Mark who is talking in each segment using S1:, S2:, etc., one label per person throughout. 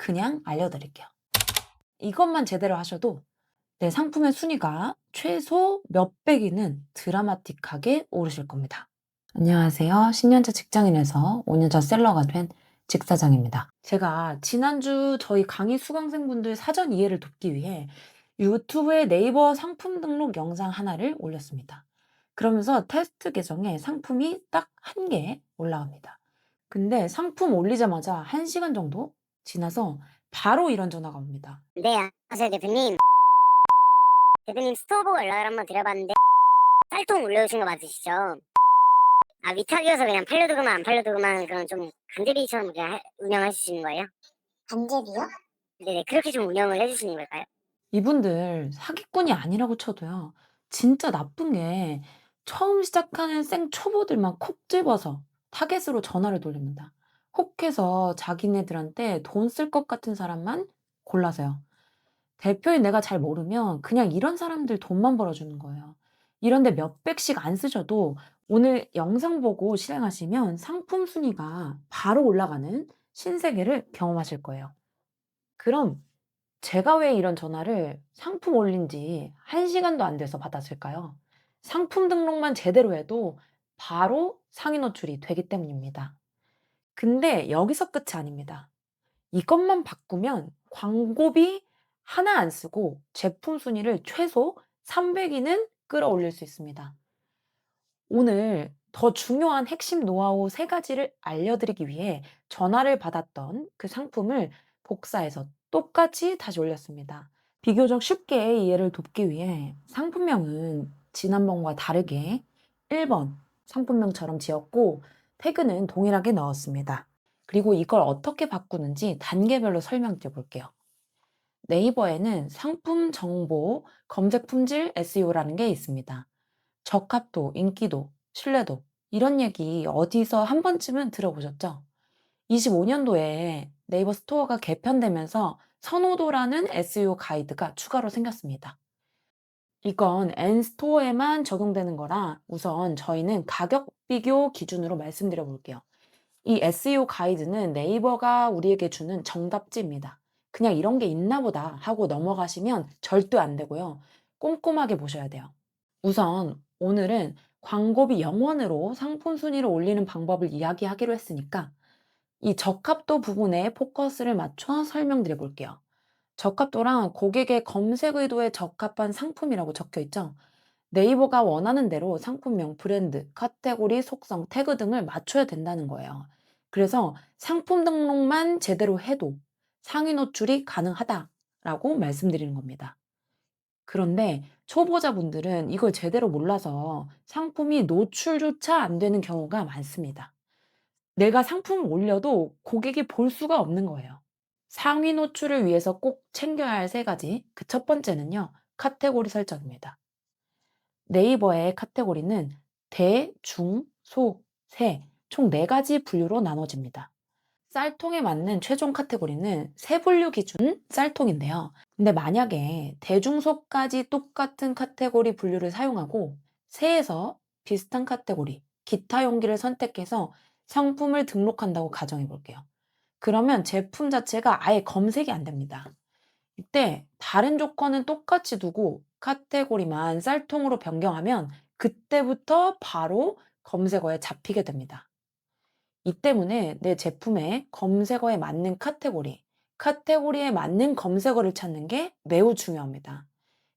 S1: 그냥 알려드릴게요. 이것만 제대로 하셔도 내 상품의 순위가 최소 몇백위는 드라마틱하게 오르실 겁니다. 안녕하세요. 10년차 직장인에서 5년차 셀러가 된 직사장입니다. 제가 지난주 저희 강의 수강생분들 사전 이해를 돕기 위해 유튜브에 네이버 상품 등록 영상 하나를 올렸습니다. 그러면서 테스트 계정에 상품이 딱 한 개 올라옵니다. 근데 상품 올리자마자 1시간 정도 지나서 바로 이런 전화가 옵니다.
S2: 네, 안녕하세요, 대표님. 대표님 스토어 보고 연락을 한번 드려봤는데 쌀통 올려주신 거 맞으시죠? 위탁이어서 그냥 팔려두고만 안 팔려두고만 그런 좀 간제비처럼 그냥 운영하시는 거예요? 간제비요? 네네, 그렇게 좀 운영을 해주시는 걸까요?
S1: 이분들 사기꾼이 아니라고 쳐도요. 진짜 나쁜 게 처음 시작하는 생 초보들만 콕 집어서 타겟으로 전화를 돌립니다. 혹해서 자기네들한테 돈 쓸 것 같은 사람만 골라서요. 대표인 내가 잘 모르면 그냥 이런 사람들 돈만 벌어주는 거예요. 이런데 몇백씩 안 쓰셔도 오늘 영상 보고 실행하시면 상품 순위가 바로 올라가는 신세계를 경험하실 거예요. 그럼 제가 왜 이런 전화를 상품 올린 지 1시간도 안 돼서 받았을까요? 상품 등록만 제대로 해도 바로 상위 노출이 되기 때문입니다. 근데 여기서 끝이 아닙니다. 이것만 바꾸면 광고비 하나 안 쓰고 제품 순위를 최소 300위는 끌어올릴 수 있습니다. 오늘 더 중요한 핵심 노하우 3가지를 알려드리기 위해 전화를 받았던 그 상품을 복사해서 똑같이 다시 올렸습니다. 비교적 쉽게 이해를 돕기 위해 상품명은 지난번과 다르게 1번 상품명처럼 지었고 태그는 동일하게 넣었습니다. 그리고 이걸 어떻게 바꾸는지 단계별로 설명드려 볼게요. 네이버에는 상품 정보, 검색 품질 SEO라는 게 있습니다. 적합도, 인기도, 신뢰도 이런 얘기 어디서 한 번쯤은 들어보셨죠? 25년도에 네이버 스토어가 개편되면서 선호도라는 SEO 가이드가 추가로 생겼습니다. 이건 N스토어에만 적용되는 거라 우선 저희는 가격 비교 기준으로 말씀드려 볼게요. 이 SEO 가이드는 네이버가 우리에게 주는 정답지입니다. 그냥 이런 게 있나 보다 하고 넘어가시면 절대 안 되고요. 꼼꼼하게 보셔야 돼요. 우선 오늘은 광고비 0원으로 상품 순위를 올리는 방법을 이야기하기로 했으니까 이 적합도 부분에 포커스를 맞춰 설명드려 볼게요. 적합도랑 고객의 검색 의도에 적합한 상품이라고 적혀 있죠. 네이버가 원하는 대로 상품명, 브랜드, 카테고리, 속성, 태그 등을 맞춰야 된다는 거예요. 그래서 상품 등록만 제대로 해도 상위 노출이 가능하다라고 말씀드리는 겁니다. 그런데 초보자분들은 이걸 제대로 몰라서 상품이 노출조차 안 되는 경우가 많습니다. 내가 상품을 올려도 고객이 볼 수가 없는 거예요. 상위 노출을 위해서 꼭 챙겨야 할 3가지. 그 첫 번째는요, 카테고리 설정입니다. 네이버의 카테고리는 대, 중, 소, 세, 총 4가지 분류로 나눠집니다. 쌀통에 맞는 최종 카테고리는 세 분류 기준 쌀통인데요. 근데 만약에 대중소까지 똑같은 카테고리 분류를 사용하고 세에서 비슷한 카테고리, 기타 용기를 선택해서 상품을 등록한다고 가정해 볼게요. 그러면 제품 자체가 아예 검색이 안 됩니다. 이때 다른 조건은 똑같이 두고 카테고리만 쌀통으로 변경하면 그때부터 바로 검색어에 잡히게 됩니다. 이 때문에 내 제품의 검색어에 맞는 카테고리, 카테고리에 맞는 검색어를 찾는 게 매우 중요합니다.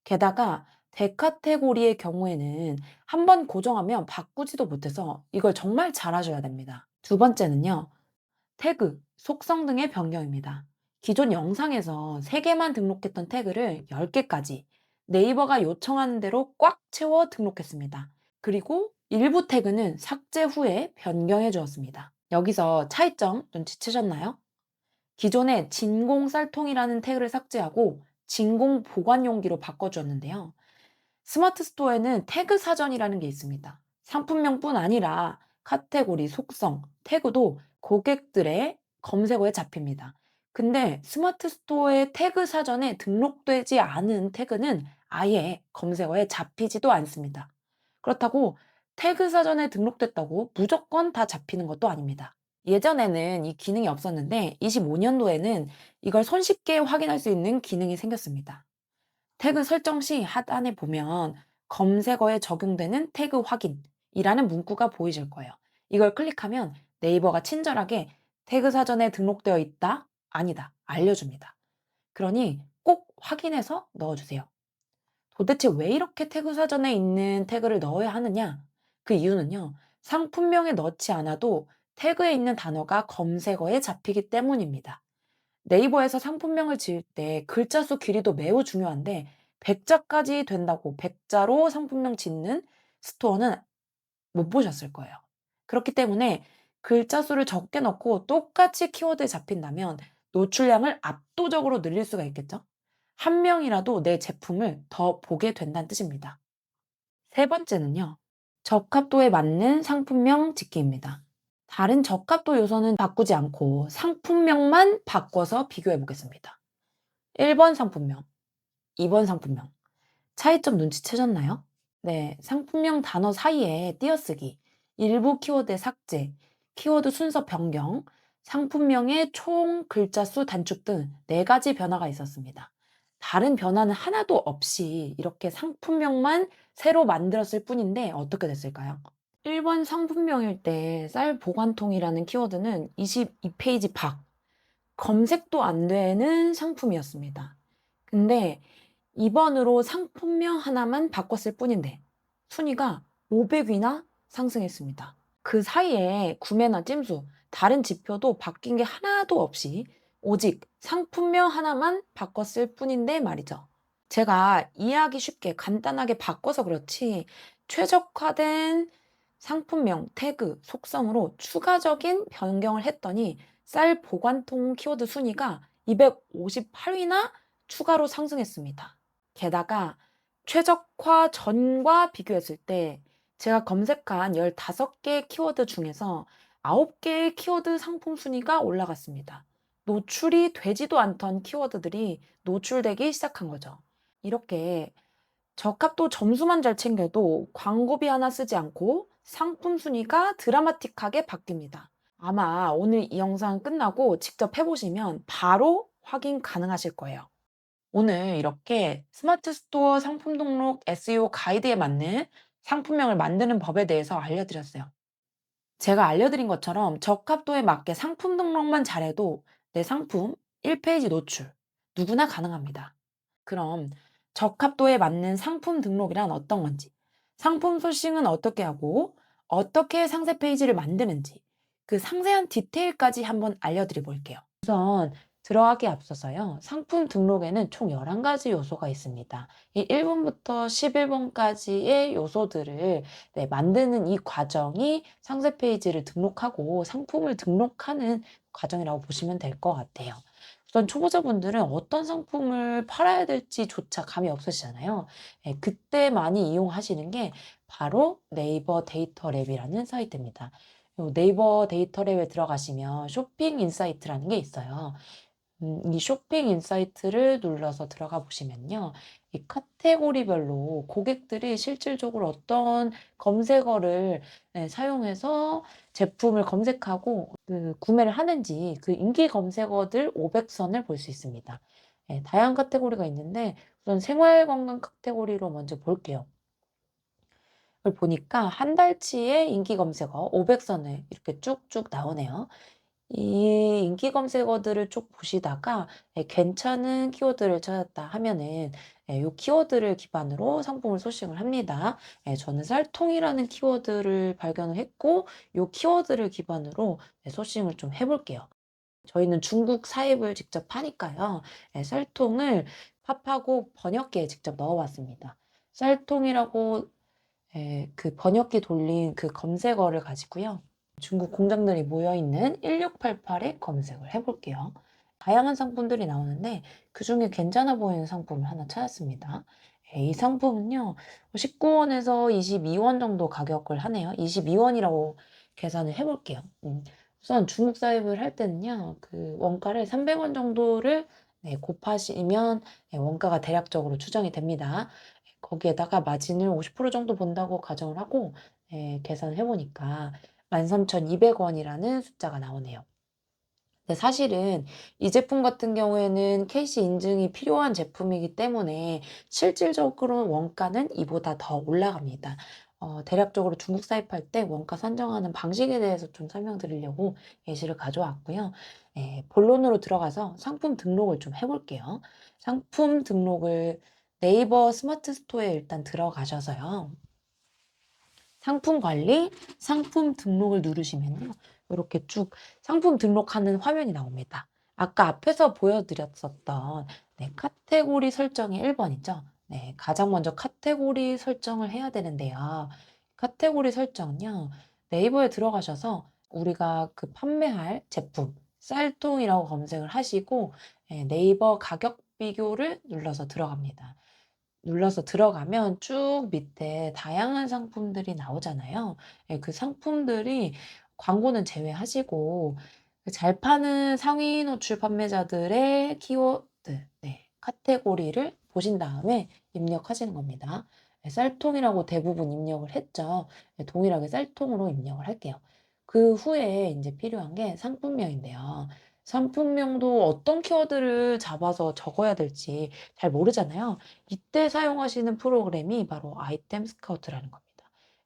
S1: 게다가 대카테고리의 경우에는 한번 고정하면 바꾸지도 못해서 이걸 정말 잘 하셔야 됩니다. 두 번째는요, 태그, 속성 등의 변경입니다. 기존 영상에서 3개만 등록했던 태그를 10개까지 네이버가 요청하는 대로 꽉 채워 등록했습니다. 그리고 일부 태그는 삭제 후에 변경해 주었습니다. 여기서 차이점 눈치채셨나요? 기존에 진공 쌀통이라는 태그를 삭제하고 진공 보관 용기로 바꿔주었는데요. 스마트 스토어에는 태그 사전이라는 게 있습니다. 상품명뿐 아니라 카테고리, 속성, 태그도 고객들의 검색어에 잡힙니다. 근데 스마트 스토어의 태그 사전에 등록되지 않은 태그는 아예 검색어에 잡히지도 않습니다. 그렇다고 태그 사전에 등록됐다고 무조건 다 잡히는 것도 아닙니다. 예전에는 이 기능이 없었는데 25년도에는 이걸 손쉽게 확인할 수 있는 기능이 생겼습니다. 태그 설정 시 하단에 보면 검색어에 적용되는 태그 확인이라는 문구가 보이실 거예요. 이걸 클릭하면 네이버가 친절하게 태그 사전에 등록되어 있다, 아니다, 알려줍니다. 그러니 꼭 확인해서 넣어주세요. 도대체 왜 이렇게 태그 사전에 있는 태그를 넣어야 하느냐? 그 이유는요, 상품명에 넣지 않아도 태그에 있는 단어가 검색어에 잡히기 때문입니다. 네이버에서 상품명을 지을 때 글자 수 길이도 매우 중요한데 100자까지 된다고 100자로 상품명 짓는 스토어는 못 보셨을 거예요. 그렇기 때문에 글자 수를 적게 넣고 똑같이 키워드에 잡힌다면 노출량을 압도적으로 늘릴 수가 있겠죠? 한 명이라도 내 제품을 더 보게 된다는 뜻입니다. 세 번째는요, 적합도에 맞는 상품명 짓기입니다. 다른 적합도 요소는 바꾸지 않고 상품명만 바꿔서 비교해 보겠습니다. 1번 상품명, 2번 상품명. 차이점 눈치채셨나요? 네, 상품명 단어 사이에 띄어쓰기, 일부 키워드의 삭제, 키워드 순서 변경, 상품명의 총 글자 수 단축 등 4가지 변화가 있었습니다. 다른 변화는 하나도 없이 이렇게 상품명만 새로 만들었을 뿐인데 어떻게 됐을까요? 1번 상품명일 때 쌀 보관통이라는 키워드는 22페이지 밖, 검색도 안 되는 상품이었습니다. 근데 2번으로 상품명 하나만 바꿨을 뿐인데 순위가 500위나 상승했습니다. 그 사이에 구매나 찜수, 다른 지표도 바뀐 게 하나도 없이 오직 상품명 하나만 바꿨을 뿐인데 말이죠. 제가 이해하기 쉽게 간단하게 바꿔서 그렇지 최적화된 상품명, 태그, 속성으로 추가적인 변경을 했더니 쌀 보관통 키워드 순위가 258위나 추가로 상승했습니다. 게다가 최적화 전과 비교했을 때 제가 검색한 15개 키워드 중에서 9개의 키워드 상품 순위가 올라갔습니다. 노출이 되지도 않던 키워드들이 노출되기 시작한 거죠. 이렇게 적합도 점수만 잘 챙겨도 광고비 하나 쓰지 않고 상품 순위가 드라마틱하게 바뀝니다. 아마 오늘 이 영상 끝나고 직접 해보시면 바로 확인 가능하실 거예요. 오늘 이렇게 스마트 스토어 상품 등록 SEO 가이드에 맞는 상품명을 만드는 법에 대해서 알려드렸어요. 제가 알려드린 것처럼 적합도에 맞게 상품 등록만 잘해도 내 상품 1페이지 노출 누구나 가능합니다. 그럼 적합도에 맞는 상품 등록이란 어떤 건지, 상품 소싱은 어떻게 하고 어떻게 상세 페이지를 만드는지 그 상세한 디테일까지 한번 알려드려 볼게요. 우선 들어가기 앞서서요. 상품 등록에는 총 11가지 요소가 있습니다. 이 1번부터 11번까지의 요소들을 만드는 이 과정이 상세 페이지를 등록하고 상품을 등록하는 과정이라고 보시면 될 것 같아요. 우선 초보자분들은 어떤 상품을 팔아야 될지조차 감이 없으시잖아요. 그때 많이 이용하시는 게 바로 네이버 데이터 랩이라는 사이트입니다. 요 네이버 데이터 랩에 들어가시면 쇼핑 인사이트라는 게 있어요. 이 쇼핑 인사이트를 눌러서 들어가 보시면요. 이 카테고리별로 고객들이 실질적으로 어떤 검색어를 사용해서 제품을 검색하고 그 구매를 하는지 그 인기 검색어들 500선을 볼 수 있습니다. 다양한 카테고리가 있는데 우선 생활 건강 카테고리로 먼저 볼게요. 그걸 보니까 한 달치의 인기 검색어 500선을 이렇게 쭉쭉 나오네요. 이 인기 검색어들을 쭉 보시다가 괜찮은 키워드를 찾았다 하면은 요 키워드를 기반으로 상품을 소싱을 합니다. 저는 쌀통이라는 키워드를 발견을 했고 요 키워드를 기반으로 소싱을 좀 해볼게요. 저희는 중국 사입을 직접 파니까요. 쌀통을 팝하고 번역기에 직접 넣어봤습니다. 쌀통이라고 그 번역기 돌린 그 검색어를 가지고요. 중국 공장들이 모여있는 1688에 검색을 해볼게요. 다양한 상품들이 나오는데 그중에 괜찮아 보이는 상품을 하나 찾았습니다. 이 상품은요. 19원에서 22원 정도 가격을 하네요. 22원이라고 계산을 해볼게요. 우선 중국 사입을 할 때는요. 그 원가를 300원 정도를 곱하시면 원가가 대략적으로 추정이 됩니다. 거기에다가 마진을 50% 정도 본다고 가정을 하고 계산을 해보니까 13,200원이라는 숫자가 나오네요. 근데 사실은 이 제품 같은 경우에는 KC 인증이 필요한 제품이기 때문에 실질적으로 원가는 이보다 더 올라갑니다. 대략적으로 중국 사입할 때 원가 산정하는 방식에 대해서 좀 설명드리려고 예시를 가져왔고요. 예, 본론으로 들어가서 상품 등록을 좀 해볼게요. 상품 등록을 네이버 스마트 스토어에 일단 들어가셔서요. 상품 관리, 상품 등록을 누르시면요. 이렇게 쭉 상품 등록하는 화면이 나옵니다. 아까 앞에서 보여드렸었던 네, 카테고리 설정이 1번이죠. 네, 가장 먼저 카테고리 설정을 해야 되는데요. 카테고리 설정은요. 네이버에 들어가셔서 우리가 그 판매할 제품, 쌀통이라고 검색을 하시고 네이버 가격 비교를 눌러서 들어갑니다. 눌러서 들어가면 쭉 밑에 다양한 상품들이 나오잖아요. 예, 그 상품들이 광고는 제외하시고 그잘 파는 상위 노출 판매자들의 키워드, 네, 카테고리를 보신 다음에 입력하시는 겁니다. 예, 쌀통이라고 대부분 입력을 했죠. 예, 동일하게 쌀통으로 입력을 할게요. 그 후에 이제 필요한 게 상품명인데요. 상품명도 어떤 키워드를 잡아서 적어야 될지 잘 모르잖아요. 이때 사용하시는 프로그램이 바로 아이템 스카우트라는 겁니다.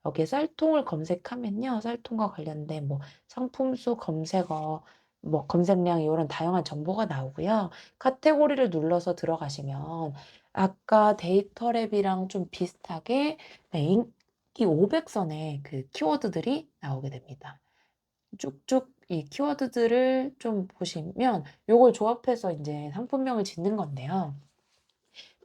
S1: 여기에 쌀통을 검색하면요. 쌀통과 관련된 뭐 상품수 검색어, 뭐 검색량 이런 다양한 정보가 나오고요. 카테고리를 눌러서 들어가시면 아까 데이터랩이랑 좀 비슷하게 네, 인기 500선의 그 키워드들이 나오게 됩니다. 쭉쭉 이 키워드들을 좀 보시면 요걸 조합해서 이제 상품명을 짓는 건데요.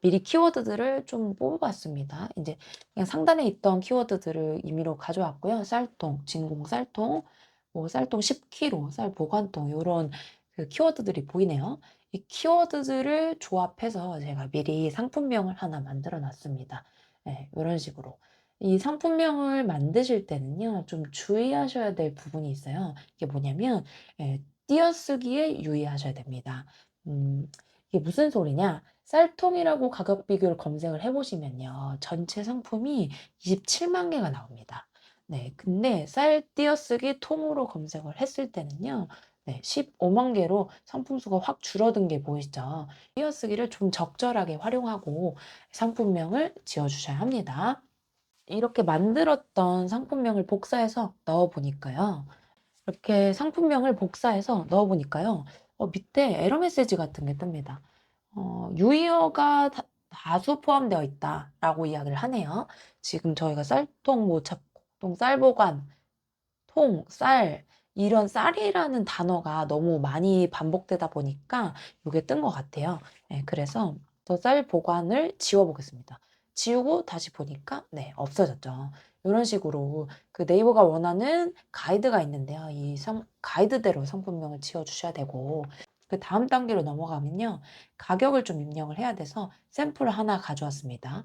S1: 미리 키워드들을 좀 뽑아봤습니다. 이제 그냥 상단에 있던 키워드들을 임의로 가져왔고요. 쌀통, 진공 쌀통, 뭐 쌀통 10kg, 쌀 보관통 요런 그 키워드들이 보이네요. 이 키워드들을 조합해서 제가 미리 상품명을 하나 만들어 놨습니다. 네, 요런 식으로. 이 상품명을 만드실 때는요, 좀 주의하셔야 될 부분이 있어요. 이게 뭐냐면, 띄어쓰기에 유의하셔야 됩니다. 이게 무슨 소리냐? 쌀통이라고 가격 비교를 검색을 해보시면요. 전체 상품이 27만 개가 나옵니다. 네, 근데 쌀 띄어쓰기 통으로 검색을 했을 때는요. 네, 15만 개로 상품 수가 확 줄어든 게 보이죠. 띄어쓰기를 좀 적절하게 활용하고 상품명을 지어주셔야 합니다. 이렇게 만들었던 상품명을 복사해서 넣어보니까요. 이렇게 상품명을 복사해서 넣어보니까요. 밑에 에러 메시지 같은 게 뜹니다. 유의어가 다수 포함되어 있다라고 이야기를 하네요. 지금 저희가 쌀통, 뭐 잡곡동, 쌀보관, 통, 쌀 이런 쌀이라는 단어가 너무 많이 반복되다 보니까 이게 뜬 것 같아요. 네, 그래서 더 쌀 보관을 지워보겠습니다. 지우고 다시 보니까 네, 없어졌죠. 이런 식으로 그 네이버가 원하는 가이드가 있는데요. 이 가이드대로 상품명을 지어주셔야 되고 그 다음 단계로 넘어가면요. 가격을 좀 입력을 해야 돼서 샘플을 하나 가져왔습니다.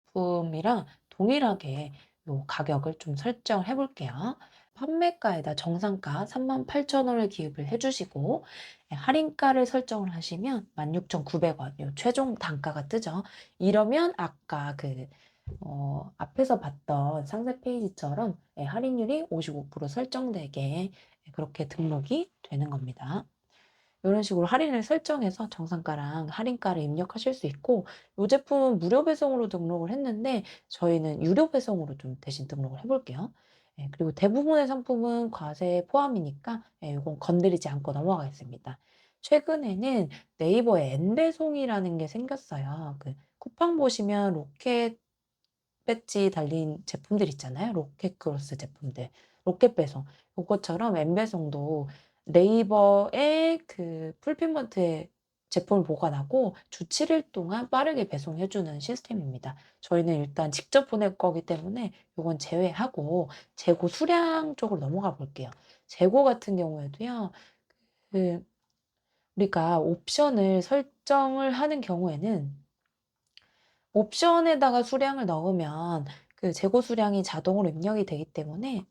S1: 제품이랑 동일하게 요 가격을 좀 설정을 해볼게요. 판매가에다 정상가 38,000원을 기입을 해주시고 할인가를 설정을 하시면 16,900원 요 최종 단가가 뜨죠. 이러면 아까 그 앞에서 봤던 상세 페이지처럼 할인율이 55% 설정되게 그렇게 등록이 되는 겁니다. 이런 식으로 할인을 설정해서 정상가랑 할인가를 입력하실 수 있고 이 제품은 무료 배송으로 등록을 했는데 저희는 유료 배송으로 좀 대신 등록을 해볼게요. 그리고 대부분의 상품은 과세 포함이니까 이건 건드리지 않고 넘어가겠습니다. 최근에는 네이버에 N배송이라는 게 생겼어요. 그 쿠팡 보시면 로켓 배지 달린 제품들 있잖아요. 로켓 크로스 제품들. 로켓 배송. 그것처럼 엠배송도 네이버에 그 풀피먼트에 제품을 보관하고 주 7일 동안 빠르게 배송해주는 시스템입니다. 저희는 일단 직접 보낼 거기 때문에 이건 제외하고 재고 수량 쪽으로 넘어가 볼게요. 재고 같은 경우에도요. 그 우리가 옵션을 설정을 하는 경우에는 옵션에다가 수량을 넣으면 그 재고 수량이 자동으로 입력이 되기 때문에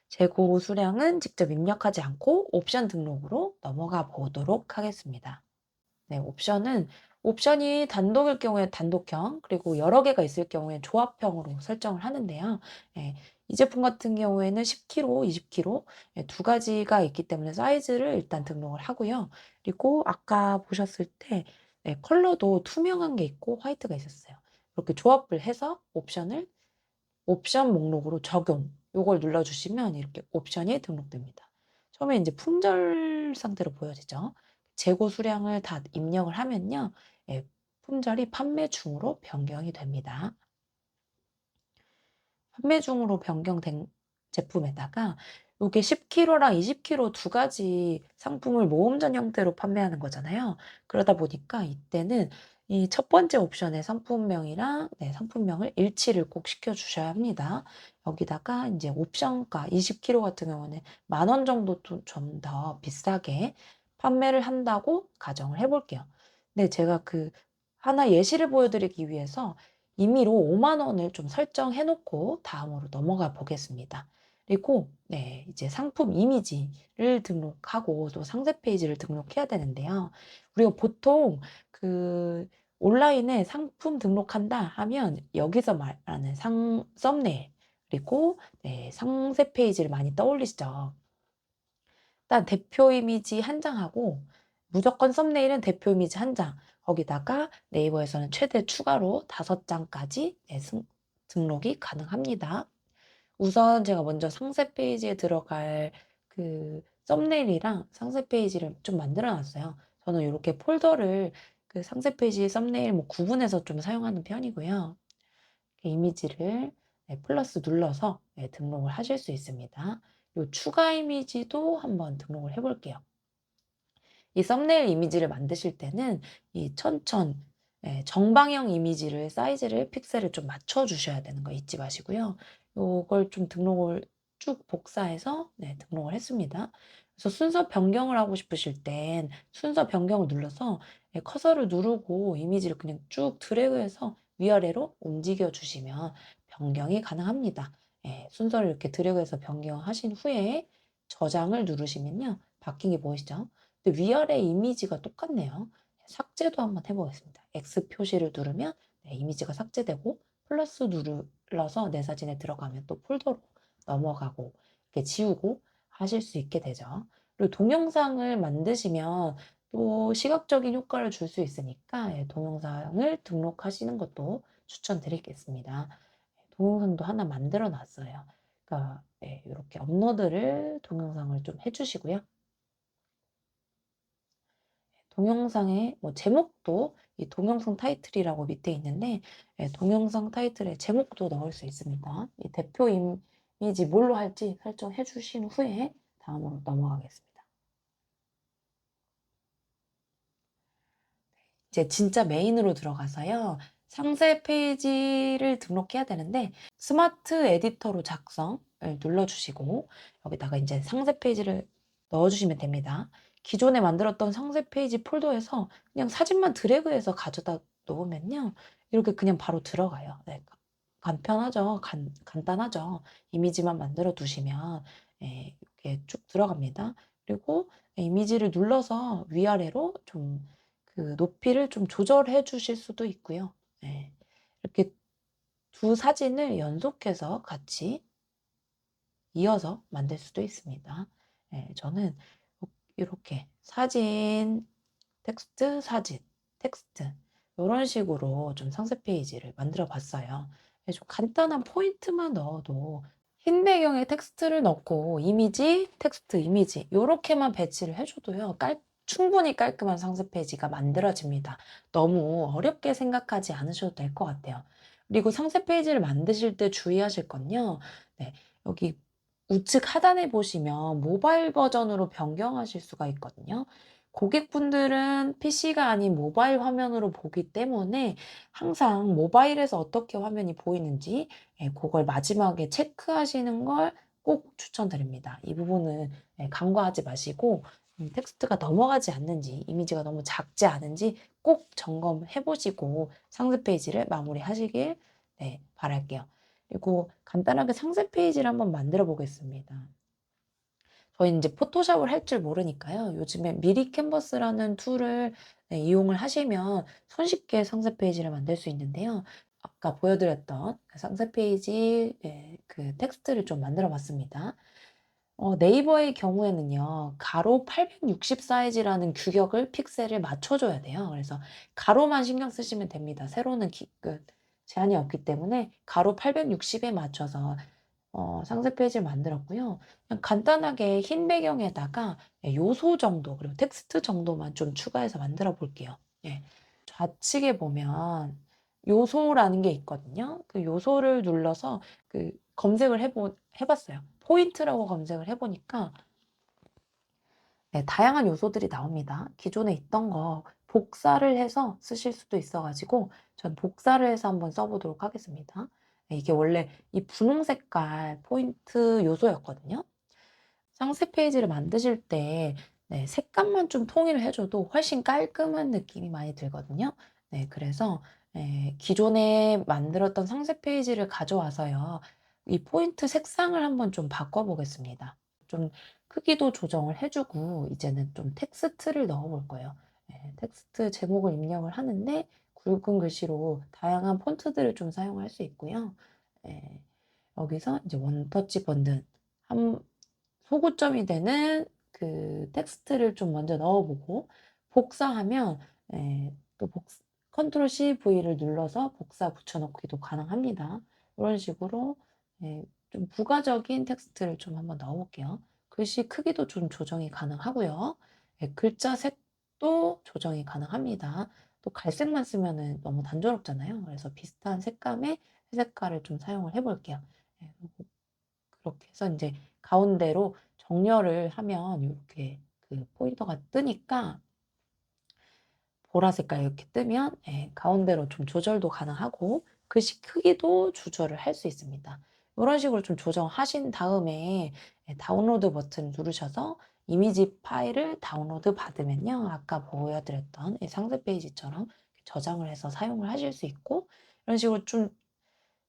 S1: 재고 수량은 직접 입력하지 않고 옵션 등록으로 넘어가 보도록 하겠습니다. 네, 옵션이 단독일 경우에 단독형, 그리고 여러 개가 있을 경우에 조합형으로 설정을 하는데요. 이 제품 같은 경우에는 10kg, 20kg 두 가지가 있기 때문에 사이즈를 일단 등록을 하고요. 그리고 아까 보셨을 때 컬러도 투명한 게 있고 화이트가 있었어요. 이렇게 조합을 해서 옵션 목록으로 적용 요걸 눌러주시면 이렇게 옵션이 등록됩니다. 처음에 이제 품절 상태로 보여지죠. 재고 수량을 다 입력을 하면요. 품절이 판매 중으로 변경이 됩니다. 판매 중으로 변경된 제품에다가 요게 10kg랑 20kg 두 가지 상품을 모음전 형태로 판매하는 거잖아요. 그러다 보니까 이때는 이 첫 번째 옵션의 상품명이랑 상품명을 일치를 꼭 시켜 주셔야 합니다. 여기다가 인제 옵션가 20kg 같은 경우는 10,000원 정도 좀 더 비싸게 판매를 한다고 가정을 해 볼게요. 근데 제가 하나 예시를 보여 드리기 위해서 임의로 50,000원을 좀 설정해 놓고 다음으로 넘어가 보겠습니다. 그리고 이제 상품 이미지를 등록하고 또 상세 페이지를 등록해야 되는데요. 우리가 보통 온라인에 상품 등록한다 하면 여기서 말하는 썸네일 그리고 상세 페이지를 많이 떠올리시죠. 일단 대표 이미지 한 장하고 무조건 썸네일은 대표 이미지 한 장, 거기다가 네이버에서는 최대 추가로 5장까지 등록이 가능합니다. 우선 제가 먼저 상세 페이지에 들어갈 썸네일이랑 상세 페이지를 좀 만들어 놨어요. 저는 이렇게 폴더를 상세 페이지 썸네일 구분해서 좀 사용하는 편이고요. 이미지를 플러스 눌러서 등록을 하실 수 있습니다. 요 추가 이미지도 한번 등록을 해 볼게요. 이 썸네일 이미지를 만드실 때는 이 정방향 이미지를 사이즈를 픽셀을 좀 맞춰 주셔야 되는 거 잊지 마시고요. 요걸 좀 등록을 쭉 복사해서 등록을 했습니다. 그래서 순서 변경을 하고 싶으실 땐 순서 변경을 눌러서 커서를 누르고 이미지를 그냥 쭉 드래그해서 위아래로 움직여 주시면 변경이 가능합니다. 순서를 이렇게 드래그해서 변경하신 후에 저장을 누르시면요. 바뀐 게 보이시죠? 근데 위아래 이미지가 똑같네요. 삭제도 한번 해 보겠습니다. X 표시를 누르면 이미지가 삭제되고 플러스 눌러서 내 사진에 들어가면 또 폴더로 넘어가고 이렇게 지우고 하실 수 있게 되죠. 그리고 동영상을 만드시면 또 시각적인 효과를 줄 수 있으니까 동영상을 등록하시는 것도 추천드리겠습니다. 동영상도 하나 만들어 놨어요. 그러니까 이렇게 업로드를 동영상을 좀 해 주시고요. 동영상의 제목도 이 동영상 타이틀이라고 밑에 있는데 동영상 타이틀에 제목도 넣을 수 있습니다. 이 대표 이미지 뭘로 할지 설정해 주신 후에 다음으로 넘어가겠습니다. 이제 진짜 메인으로 들어가서요. 상세 페이지를 등록해야 되는데 스마트 에디터로 작성을 눌러주시고 여기다가 이제 상세 페이지를 넣어주시면 됩니다. 기존에 만들었던 상세 페이지 폴더에서 그냥 사진만 드래그해서 가져다 놓으면요. 이렇게 그냥 바로 들어가요. 간편하죠. 간단하죠. 이미지만 만들어 두시면 이렇게 쭉 들어갑니다. 그리고 이미지를 눌러서 위아래로 좀 높이를 좀 조절해 주실 수도 있고요. 이렇게 두 사진을 연속해서 같이 이어서 만들 수도 있습니다. 저는 이렇게 사진, 텍스트, 사진, 텍스트 요런 식으로 좀 상세 페이지를 만들어 봤어요. 좀 간단한 포인트만 넣어도 흰 배경에 텍스트를 넣고 이미지, 텍스트, 이미지 요렇게만 배치를 해 줘도요. 충분히 깔끔한 상세 페이지가 만들어집니다. 너무 어렵게 생각하지 않으셔도 될 것 같아요. 그리고 상세 페이지를 만드실 때 주의하실 건요. 여기 우측 하단에 보시면 모바일 버전으로 변경하실 수가 있거든요. 고객분들은 PC가 아닌 모바일 화면으로 보기 때문에 항상 모바일에서 어떻게 화면이 보이는지 그걸 마지막에 체크하시는 걸 꼭 추천드립니다. 이 부분은 간과하지 마시고 텍스트가 넘어가지 않는지 이미지가 너무 작지 않은지 꼭 점검해 보시고 상세 페이지를 마무리하시길 바랄게요. 그리고 간단하게 상세 페이지를 한번 만들어 보겠습니다. 저희는 이제 포토샵을 할 줄 모르니까요. 요즘에 미리 캔버스라는 툴을 이용을 하시면 손쉽게 상세 페이지를 만들 수 있는데요. 아까 보여드렸던 그 상세 페이지 그 텍스트를 좀 만들어 봤습니다. 네이버의 경우에는요, 가로 860 사이즈라는 규격을 픽셀을 맞춰줘야 돼요. 그래서 가로만 신경 쓰시면 됩니다. 세로는 제한이 없기 때문에 가로 860에 맞춰서 상세 페이지를 만들었고요. 그냥 간단하게 흰 배경에다가 요소 정도, 그리고 텍스트 정도만 좀 추가해서 만들어 볼게요. 예. 좌측에 보면 요소라는 게 있거든요. 그 요소를 눌러서 검색을 해봤어요. 포인트라고 검색을 해보니까 네, 다양한 요소들이 나옵니다. 기존에 있던 거 복사를 해서 쓰실 수도 있어가지고 전 복사를 해서 한번 써보도록 하겠습니다. 네, 이게 원래 이 분홍 색깔 포인트 요소였거든요. 상세 페이지를 만드실 때 네, 색감만 좀 통일을 해줘도 훨씬 깔끔한 느낌이 많이 들거든요. 네, 그래서 기존에 만들었던 상세 페이지를 가져와서요. 이 포인트 색상을 한번 좀 바꿔보겠습니다. 좀 크기도 조정을 해주고 이제는 좀 텍스트를 넣어볼 거예요. 텍스트 제목을 입력을 하는데 굵은 글씨로 다양한 폰트들을 좀 사용할 수 있고요. 여기서 이제 원터치 번든 소구점이 되는 그 텍스트를 좀 먼저 넣어보고 복사하면 또 컨트롤 C, V를 눌러서 복사 붙여넣기도 가능합니다. 이런 식으로 좀 부가적인 텍스트를 좀 한번 넣어볼게요. 글씨 크기도 좀 조정이 가능하고요. 글자 색도 조정이 가능합니다. 또 갈색만 쓰면은 너무 단조롭잖아요. 그래서 비슷한 색감의 색깔을 좀 사용을 해볼게요. 그렇게 해서 이제 가운데로 정렬을 하면 이렇게 그 포인터가 뜨니까 보라색깔 이렇게 뜨면 가운데로 좀 조절도 가능하고 글씨 크기도 조절을 할 수 있습니다. 이런 식으로 좀 조정하신 다음에 다운로드 버튼 누르셔서 이미지 파일을 다운로드 받으면요. 아까 보여드렸던 상세 페이지처럼 저장을 해서 사용을 하실 수 있고 이런 식으로 좀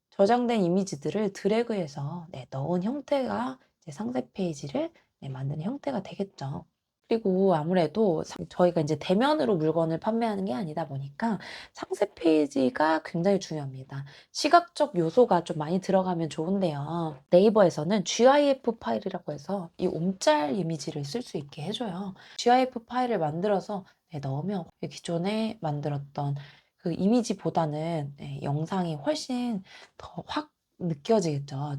S1: 저장된 이미지들을 드래그해서 넣은 형태가 이제 상세 페이지를 만드는 형태가 되겠죠. 그리고 아무래도 저희가 이제 대면으로 물건을 판매하는 게 아니다 보니까 상세 페이지가 굉장히 중요합니다. 시각적 요소가 좀 많이 들어가면 좋은데요. 네이버에서는 GIF 파일이라고 해서 이 움짤 이미지를 쓸 수 있게 해줘요. GIF 파일을 만들어서 넣으면 기존에 만들었던 그 이미지보다는 영상이 훨씬 더 확 느껴지겠죠.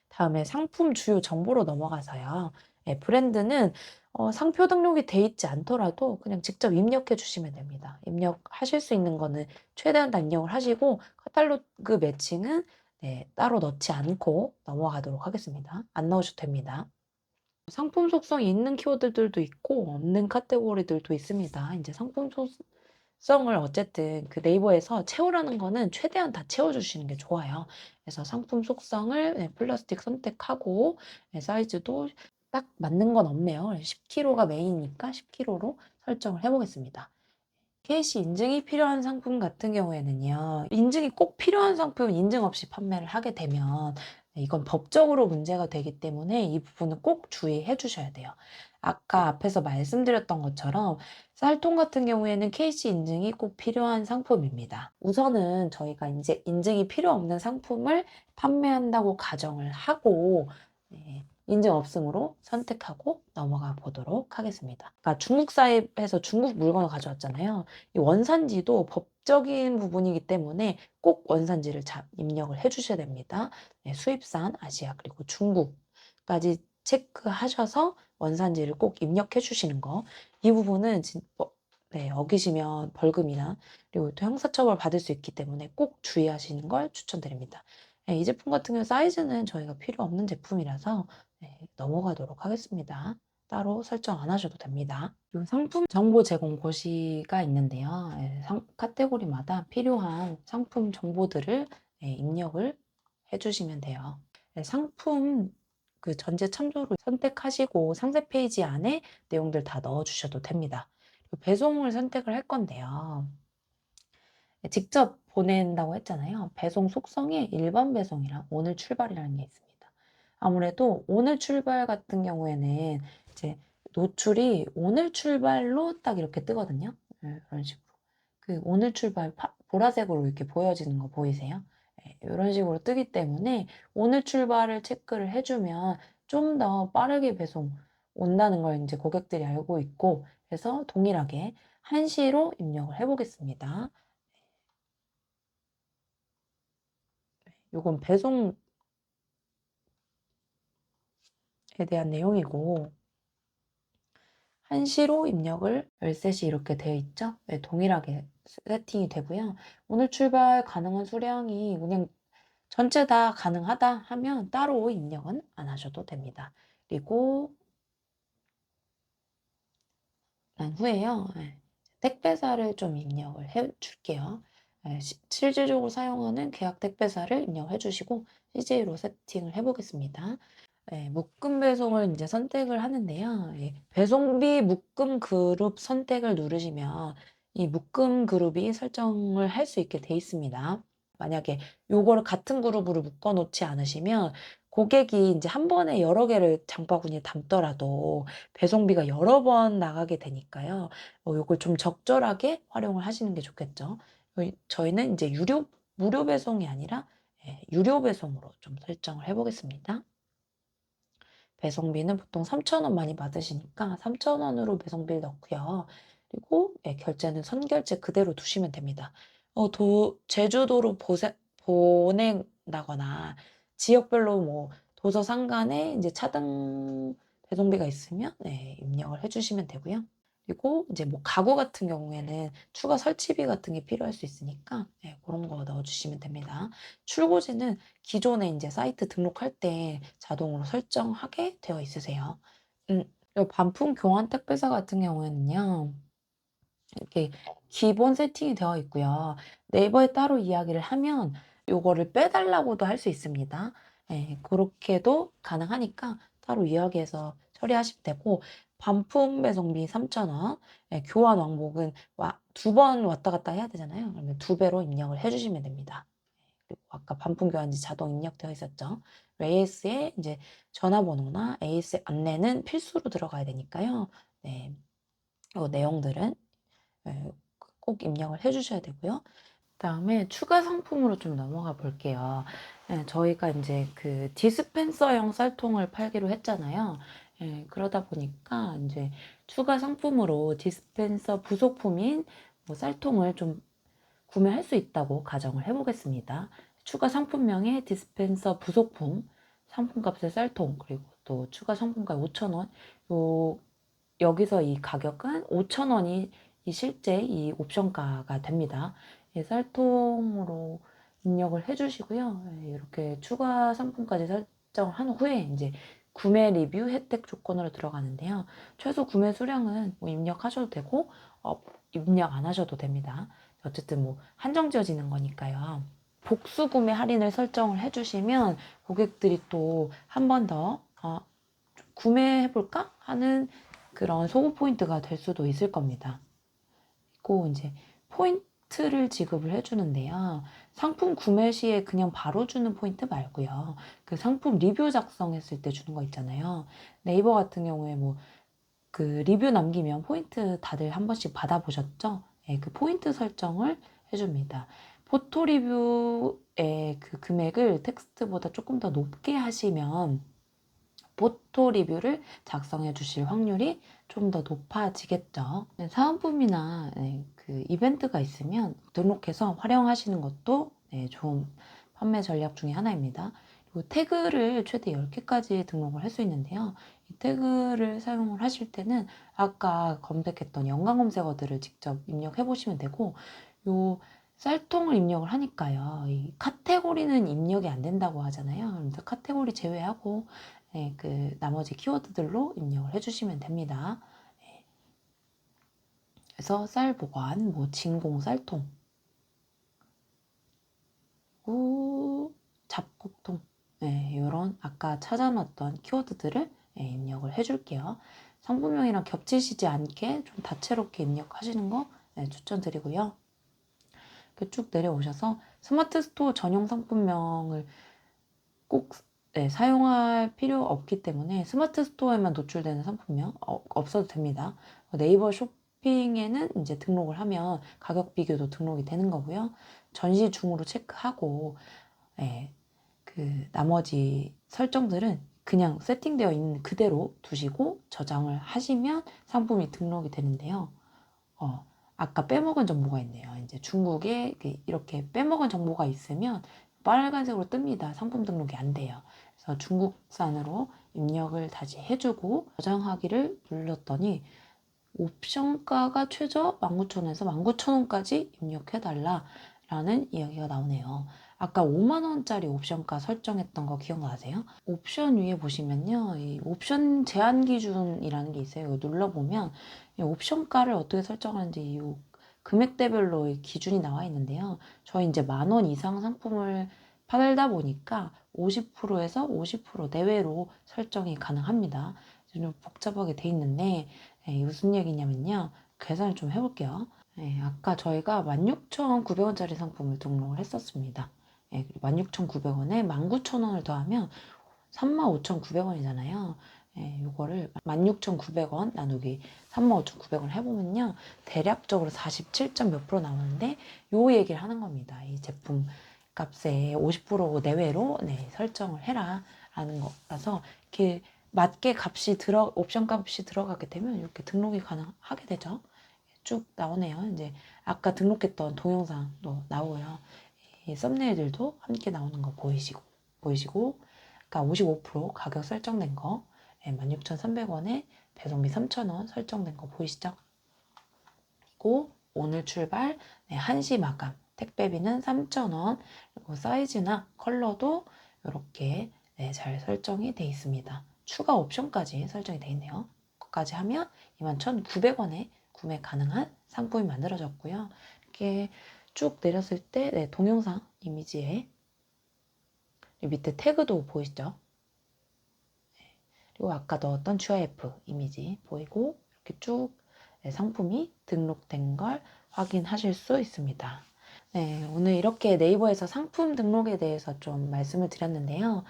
S1: 다음에 상품 주요 정보로 넘어가서요. 브랜드는 상표 등록이 돼 있지 않더라도 그냥 직접 입력해 주시면 됩니다. 입력하실 수 있는 거는 최대한 다 입력을 하시고 카탈로그 매칭은 따로 넣지 않고 넘어가도록 하겠습니다. 안 넣으셔도 됩니다. 상품 속성이 있는 키워드들도 있고 없는 카테고리들도 있습니다. 이제 상품 속성을 어쨌든 그 네이버에서 채우라는 거는 최대한 다 채워주시는 게 좋아요. 그래서 상품 속성을 플라스틱 선택하고 사이즈도 딱 맞는 건 없네요. 10kg가 메인이니까 10kg로 설정을 해보겠습니다. KC 인증이 필요한 상품 같은 경우에는요. 인증이 꼭 필요한 상품은 인증 없이 판매를 하게 되면 이건 법적으로 문제가 되기 때문에 이 부분은 꼭 주의해 주셔야 돼요. 아까 앞에서 말씀드렸던 것처럼 쌀통 같은 경우에는 KC 인증이 꼭 필요한 상품입니다. 우선은 저희가 이제 인증이 필요 없는 상품을 판매한다고 가정을 하고 인증 없음으로 선택하고 넘어가 보도록 하겠습니다. 그러니까 중국사에서 중국 물건을 가져왔잖아요. 이 원산지도 법적인 부분이기 때문에 꼭 원산지를 입력을 해주셔야 됩니다. 수입산, 아시아, 그리고 중국까지 체크하셔서 원산지를 꼭 입력해 주시는 거. 이 부분은 어기시면 벌금이나 그리고 또 형사처벌 받을 수 있기 때문에 꼭 주의하시는 걸 추천드립니다. 이 제품 같은 경우 사이즈는 저희가 필요 없는 제품이라서 넘어가도록 하겠습니다. 따로 설정 안 하셔도 됩니다. 그리고 상품 정보 제공 고시가 있는데요. 카테고리마다 필요한 상품 정보들을 입력을 해주시면 돼요. 상품 그 전체 참조를 선택하시고 상세 페이지 안에 내용들 다 넣어주셔도 됩니다. 배송을 선택을 할 건데요. 직접 보낸다고 했잖아요. 배송 속성에 일반 배송이랑 오늘 출발이라는 게 있습니다. 아무래도 오늘 출발 같은 경우에는 이제 노출이 오늘 출발로 딱 이렇게 뜨거든요. 그런 식으로. 그 오늘 출발 보라색으로 이렇게 보여지는 거 보이세요? 이런 식으로 뜨기 때문에 오늘 출발을 체크를 해주면 좀 더 빠르게 배송 온다는 걸 이제 고객들이 알고 있고, 그래서 동일하게 1시로 입력을 해보겠습니다. 요건 배송에 대한 내용이고, 1시로 입력을 13시 이렇게 되어 있죠? 네, 동일하게 세팅이 되고요. 오늘 출발 가능한 수량이 그냥 전체 다 가능하다 하면 따로 입력은 안 하셔도 됩니다. 그리고 난 후에요. 택배사를 좀 입력을 해 줄게요. 실질적으로 사용하는 계약 택배사를 입력해 주시고 CJ로 세팅을 해 보겠습니다. 묶음 배송을 이제 선택을 하는데요. 배송비 묶음 그룹 선택을 누르시면 이 묶음 그룹이 설정을 할 수 있게 돼 있습니다. 만약에 요거를 같은 그룹으로 묶어 놓지 않으시면 고객이 이제 한 번에 여러 개를 장바구니에 담더라도 배송비가 여러 번 나가게 되니까요. 요걸 좀 적절하게 활용을 하시는 게 좋겠죠. 저희는 이제 무료 배송이 아니라 유료 배송으로 좀 설정을 해 보겠습니다. 배송비는 보통 3,000원 많이 받으시니까 3,000원으로 배송비를 넣고요. 그리고 결제는 선결제 그대로 두시면 됩니다. 제주도로 보낸다거나 지역별로 뭐 도서 상간에 이제 차등 배송비가 있으면 입력을 해주시면 되고요. 그리고 이제 뭐 가구 같은 경우에는 추가 설치비 같은 게 필요할 수 있으니까 그런 거 넣어주시면 됩니다. 출고지는 기존에 이제 사이트 등록할 때 자동으로 설정하게 되어 있으세요. 그리고 반품 교환 택배사 같은 경우에는요. 이렇게 기본 세팅이 되어 있고요. 네이버에 따로 이야기를 하면 요거를 빼달라고도 할 수 있습니다. 그렇게도 가능하니까 따로 이야기해서 처리하시면 되고, 반품 배송비 3,000원, 교환 왕복은 2번 왔다 갔다 해야 되잖아요. 그러면 2배로 입력을 해주시면 됩니다. 그리고 아까 반품 교환지 자동 입력되어 있었죠. AS에 이제 전화번호나 AS 안내는 필수로 들어가야 되니까요. 네, 이 내용들은 꼭 입력을 해주셔야 되고요. 그다음에 추가 상품으로 좀 넘어가 볼게요. 저희가 이제 그 디스펜서형 쌀통을 팔기로 했잖아요. 그러다 보니까 이제 추가 상품으로 디스펜서 부속품인 뭐 쌀통을 좀 구매할 수 있다고 가정을 해보겠습니다. 추가 상품명에 디스펜서 부속품, 상품값의 쌀통, 그리고 또 추가 상품값 5,000원. 여기서 이 가격은 5,000원이 실제 이 옵션가가 됩니다. 쌀통으로 입력을 해주시고요. 이렇게 추가 상품까지 설정을 한 후에 이제 구매 리뷰 혜택 조건으로 들어가는데요. 최소 구매 수량은 뭐 입력하셔도 되고 입력 안 하셔도 됩니다. 어쨌든 뭐 한정 지어지는 거니까요. 복수 구매 할인을 설정을 해주시면 고객들이 또 한 번 더 구매해볼까 하는 그런 소구 포인트가 될 수도 있을 겁니다. 그리고 이제 포인트를 지급을 해주는데요. 상품 구매 시에 그냥 바로 주는 포인트 말고요. 그 상품 리뷰 작성했을 때 주는 거 있잖아요. 네이버 같은 경우에 뭐 그 리뷰 남기면 포인트 다들 한 번씩 받아보셨죠? 그 포인트 설정을 해줍니다. 포토 리뷰의 그 금액을 텍스트보다 조금 더 높게 하시면 포토 리뷰를 작성해 주실 확률이 좀 더 높아지겠죠. 사은품이나 그 이벤트가 있으면 등록해서 활용하시는 것도 좋은 판매 전략 중에 하나입니다. 그리고 태그를 최대 10개까지 등록을 할 수 있는데요. 이 태그를 사용을 하실 때는 아까 검색했던 연관 검색어들을 직접 입력해 보시면 되고, 요 쌀통을 입력을 하니까요. 이 카테고리는 입력이 안 된다고 하잖아요. 그래서 카테고리 제외하고 그 나머지 키워드들로 입력을 해주시면 됩니다. 그래서 쌀 보관, 뭐 진공 쌀통, 그리고 잡곡통, 이런 아까 찾아놨던 키워드들을 입력을 해줄게요. 상품명이랑 겹치시지 않게 좀 다채롭게 입력하시는 거 추천드리고요. 쭉 내려오셔서 스마트 스토어 전용 상품명을 꼭 사용할 필요 없기 때문에 스마트 스토어에만 노출되는 상품명 없어도 됩니다. 네이버 쇼핑에는 이제 등록을 하면 가격 비교도 등록이 되는 거고요. 전시 중으로 체크하고 예, 그 나머지 설정들은 그냥 세팅되어 있는 그대로 두시고 저장을 하시면 상품이 등록이 되는데요. 아까 빼먹은 정보가 있네요. 이제 중국에 이렇게 빼먹은 정보가 있으면 빨간색으로 뜹니다. 상품 등록이 안 돼요. 그래서 중국산으로 입력을 다시 해주고 저장하기를 눌렀더니 옵션가가 최저 19,000원에서 19,000원까지 입력해달라라는 이야기가 나오네요. 아까 5만 원짜리 옵션가 설정했던 거 기억나세요? 옵션 위에 보시면요, 이 옵션 제한 기준이라는 게 있어요. 이거 눌러보면 이 옵션가를 어떻게 설정하는지 이 금액대별로 이 기준이 나와 있는데요. 저희 이제 10,000원 이상 상품을 팔다 보니까 50%에서 50% 내외로 설정이 가능합니다. 좀 복잡하게 돼 있는데 무슨 얘기냐면요. 계산을 좀 해볼게요. 아까 저희가 16,900원짜리 상품을 등록을 했었습니다. 16,900원에 19,000원을 더하면 35,900원이잖아요. 요거를 16,900원 나누기 35,900원 해보면요. 대략적으로 47점 몇 프로 나오는데 요 얘기를 하는 겁니다. 이 제품 값에 50% 내외로 설정을 해라 라는 거라서 이렇게 맞게 옵션 값이 들어가게 되면 이렇게 등록이 가능하게 되죠. 쭉 나오네요. 이제 아까 등록했던 동영상도 나오고요. 이 썸네일들도 함께 나오는 거 보이시고, 아까 55% 가격 설정된 거, 16,300원에 배송비 3,000원 설정된 거 보이시죠? 그리고 오늘 출발, 1시 마감, 택배비는 3,000원, 그리고 사이즈나 컬러도 이렇게 잘 설정이 되어 있습니다. 추가 옵션까지 설정이 되어 있네요. 그것까지 하면 21,900원에 구매 가능한 상품이 만들어졌고요. 이렇게 쭉 내렸을 때 동영상 이미지에 밑에 태그도 보이시죠? 그리고 아까 넣었던 GIF 이미지 보이고 이렇게 쭉 상품이 등록된 걸 확인하실 수 있습니다. 네, 오늘 이렇게 네이버에서 상품 등록에 대해서 좀 말씀을 드렸는데요.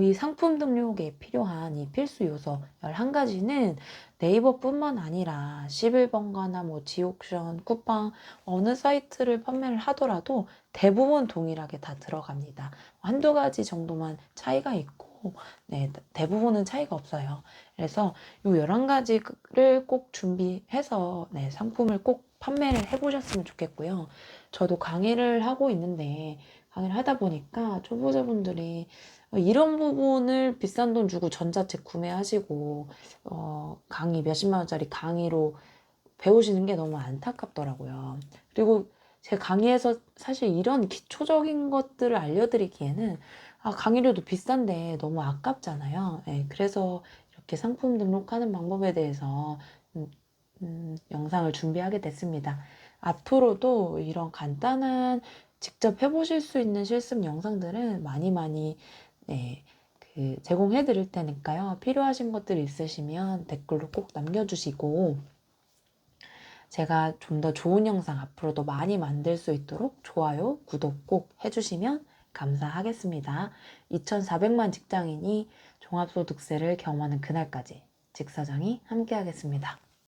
S1: 이 상품 등록에 필요한 이 필수 요소 11가지는 네이버뿐만 아니라 11번가나 뭐 지옥션, 쿠팡 어느 사이트를 판매를 하더라도 대부분 동일하게 다 들어갑니다. 한두 가지 정도만 차이가 있고 대부분은 차이가 없어요. 그래서 이 11가지를 꼭 준비해서 상품을 꼭 판매를 해보셨으면 좋겠고요. 저도 강의를 하고 있는데 강의를 하다 보니까 초보자분들이 이런 부분을 비싼 돈 주고 전자책 구매하시고 강의 몇십만 원짜리 강의로 배우시는 게 너무 안타깝더라고요. 그리고 제 강의에서 사실 이런 기초적인 것들을 알려드리기에는 강의료도 비싼데 너무 아깝잖아요. 그래서 이렇게 상품 등록하는 방법에 대해서 영상을 준비하게 됐습니다. 앞으로도 이런 간단한 직접 해보실 수 있는 실습 영상들은 많이 제공해 드릴 테니까요. 필요하신 것들 있으시면 댓글로 꼭 남겨주시고 제가 좀 더 좋은 영상 앞으로도 많이 만들 수 있도록 좋아요, 구독 꼭 해주시면 감사하겠습니다. 2,400만 직장인이 종합소득세를 경험하는 그날까지 직사장이 함께하겠습니다.